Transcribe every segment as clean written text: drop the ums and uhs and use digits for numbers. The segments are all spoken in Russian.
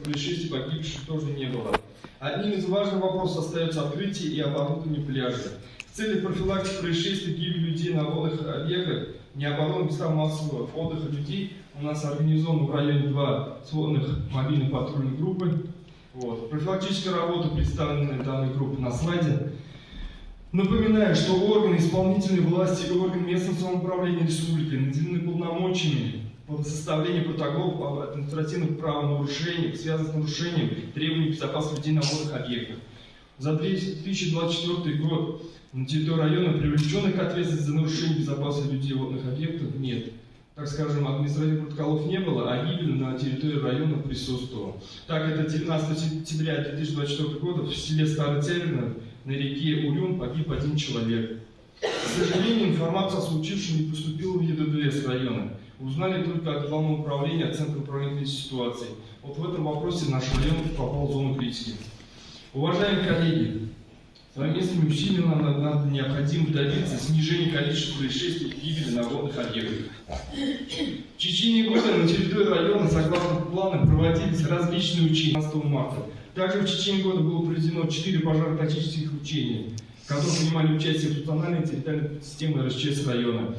происшествий, погибших тоже не было. Одним из важных вопросов остается открытие и оборудование пляжа. В целях профилактики происшествий, гибели людей на водных объектах, необорудованных местах массового отдыха людей у нас организовано в районе 2 сводных мобильных патрульных группы. Профилактическая работа представлена данной группы на слайде. Напоминаю, что органы исполнительной власти и органы местного самоуправления республики наделены полномочиями по составлению протоколов об административных правонарушениях, связанных с нарушением требований безопасности людей на водных объектах. За 2024 год на территории района привлеченных к ответственности за нарушение безопасности людей в водных объектах нет. Так скажем, административных протоколов не было, а гибель на территории района присутствовала. Так, это 19 сентября 2024 года в селе Старотярино на реке Урюм погиб 1 человек. К сожалению, информация о случившем не поступила в ЕДДС района. Узнали только от Главного управления, от Центра управления ситуацией. Вот в этом вопросе наш район попал в зону критики. Уважаемые коллеги, совместными усилиями нам необходимо добиться снижения количества происшествий и гибели на водных объектах. В течение года на территории района, согласно плану, проводились различные учения 15 марта. Также в течение года было проведено 4 пожарно-тактических учения, в которых принимали участие функциональные территориальные системы РСЧС района,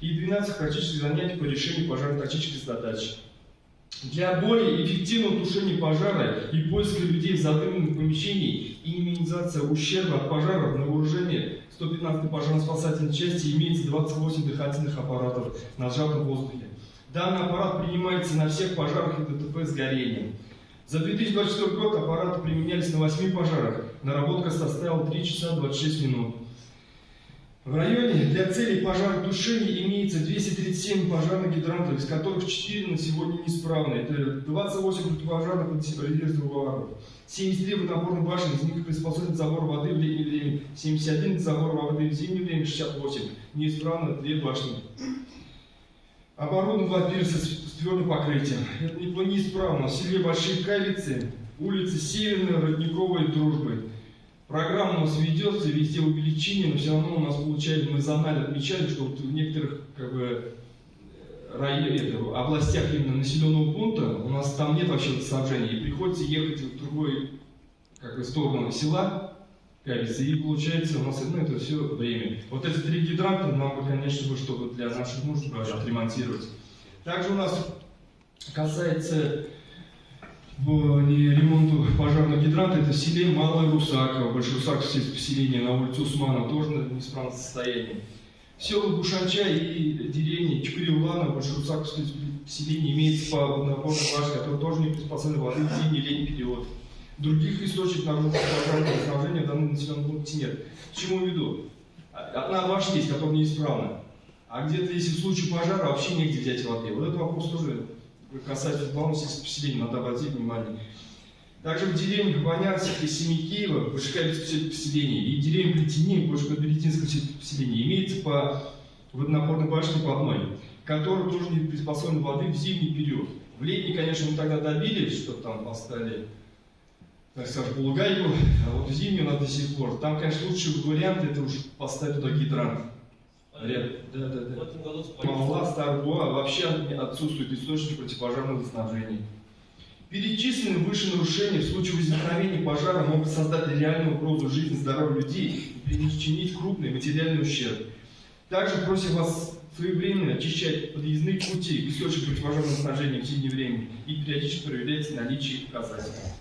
и 12 практических занятий по решению пожарно-тактических задач. Для более эффективного тушения пожара и поиска людей в задымленных помещениях и минимизации ущерба от пожаров на вооружении 115-й пожарно-спасательной части имеется 28 дыхательных аппаратов на сжатом воздухе. Данный аппарат принимается на всех пожарах и ДТП с горением. За 2024 год аппараты применялись на 8 пожарах. Наработка составила 3 часа 26 минут. В районе для целей пожаротушения имеется 237 пожарных гидрантов, из которых 4 на сегодня неисправны. Это 28 противопожарных резервуаров, 73 водонапорных башен, из них приспособлены к забору воды в летнее время, 71 к забору воды в зимнее время, 68 неисправны 2 башни. Оборудован 2 пирса с твердым покрытием. Это неисправно в селе Большие Кавицы, улица Северная, Родниковая, Дружбы. Программа у нас ведется, везде увеличение, но все равно у нас получается, мы зонально отмечали, что вот в некоторых областях именно населенного пункта у нас там нет вообще снабжения, и приходится ехать в другую сторону села, Кавицы, и получается у нас это все время. Вот эти 3 гидранта нам бы, конечно, чтобы для наших нужд отремонтировать. Также у нас касается ремонту пожарного гидранта, это в селе Малая Русаково, Большерусаковское поселение на улице Усманова, тоже в неисправном состоянии. Села Бушанча и деревни Чпырилана, Большерусаковское поселение имеется по водонапорной башне, которая тоже не приспособлена воды в зимний и летний период. Других источников пожарного снабжения в данном населенном пункте нет. К чему веду? Одна башня есть, которая неисправна, а где-то, если в случае пожара, вообще негде взять воды. Вот этот вопрос тоже касается главного сельского поселения, надо обратить внимание. Также в деревне Габанярских и Семикиева, Большекавицкое поселение, и деревне Плетени, Большекавицкое поселение имеется по водонапорной башне по одной, которая тоже не приспособлена воды в зимний период. В летний, конечно, мы тогда добились, что там поставили, так скажем, полугайку, а вот в зимнюю надо до сих пор. Там, конечно, лучший вариант это уж поставить туда гидрант. Мала, Старбоа, вообще отсутствует источник противопожарного снабжения. Перечисленные выше нарушения в случае возникновения пожара могут создать реальную угрозу жизни и здоровью людей и причинить крупный материальный ущерб. Также просим вас своевременно очищать подъездные пути к источнику противопожарного снабжения в зимнее время и периодически проверять наличие показателей.